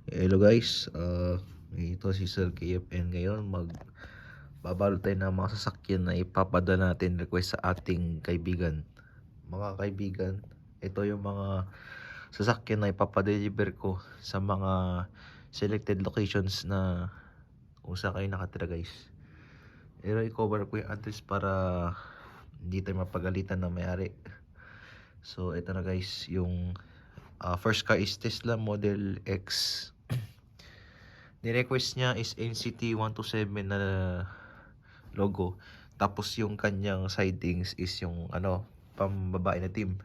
Hello guys, ito si Sir KFN ngayon. Magbabalot tayo ng mga sasakyan na ipapadala natin request sa ating kaibigan. Mga kaibigan, ito yung mga sasakyan na ipapadeliver ko sa mga selected locations na kung saan kayo nakatira guys. Pero i-cover ko yung address para hindi tayo mapagalitan na may-ari. So ito na guys, yung first car is Tesla Model X. Ni-request niya is NCT 127 na logo. Tapos yung kanyang sidings is yung pambabae na team.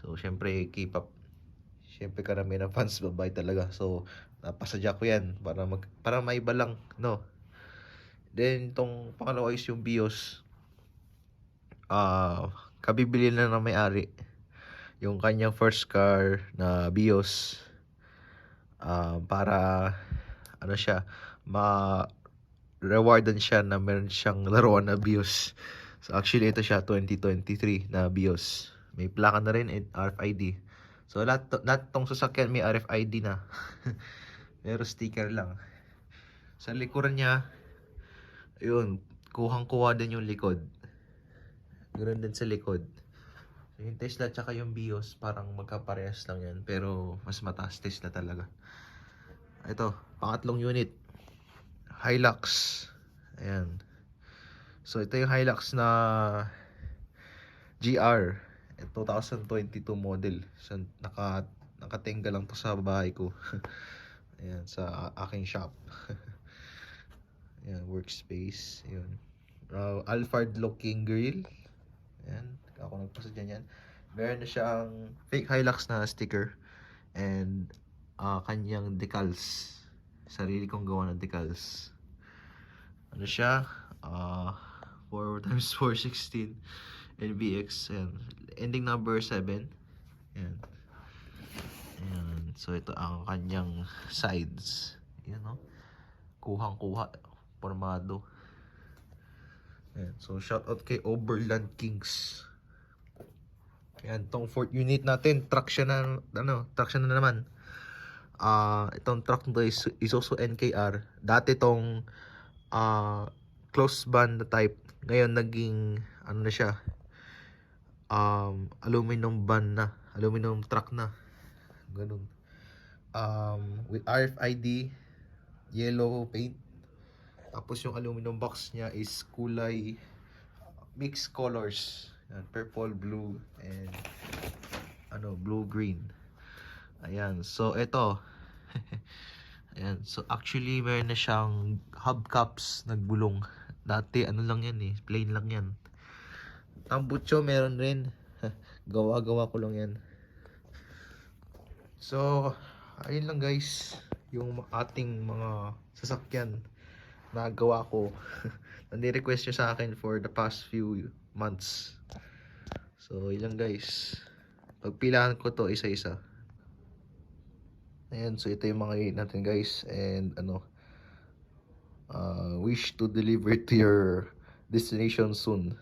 So syempre K-pop. Syempre karamihan ng fans babae talaga. So napasadya ko yan para maiba lang, no. Then tong pangalawa is yung BIOS. Kabibili na ng may-ari. Yung kanyang first car na BIOS. Para siya rewardan siya na meron siyang laruan na BIOS. So actually ito siya 2023 na BIOS. May plaka na rin and RFID. So lahat tong sasakyan may RFID na. Pero sticker lang. Sa likuran niya, ayun, kuhang-kuha din yung likod. Ganoon din sa likod. So, yung Tesla tsaka yung BIOS parang magkaparehas lang yan. Pero mas mataas Tesla talaga. Ito, pangatlong unit. Hilux. Ayan. So ito yung Hilux na GR. 2022 model. So nakatingga lang to sa bahay ko. Ayan, sa aking shop. Ayan, workspace. Ayan. Alphard looking grill. Ayan, ako nagpasa dyan yan. Meron na siyang fake Hilux na sticker. And kanyang decals. Sarili kong gawa ng decals. Ano siya? 4x416 NBX. Ayan. Ending number 7. Ayan. Ayan. So ito ang kanyang sides. Ayan, no? Kuhang-kuha. Formado. Ayan. So shout out kay Overland Kings. Ayan. Tong fourth unit natin. Traction na naman. Itong truck na is Isuzu NKR. Dati tong closed van na type. Ngayon naging ano na siya, aluminum van na, aluminum truck na, ganun. With RFID, yellow paint. Tapos yung aluminum box niya is kulay mixed colors. Yan, purple, blue, and blue green. Ayan, so ito. Ayan, so actually meron na siyang hubcaps nagbulong. Dati ano lang yan plain lang yan. Tambucho meron rin. Gawa-gawa ko lang yan. So, ayun lang guys, yung ating mga sasakyan na gawa ko. Nani-request nyo sa akin for the past few months. So, yun lang guys. Pagpilahan ko to isa-isa. Ayan, so ito yung mga unit natin guys. And wish to deliver to your destination soon.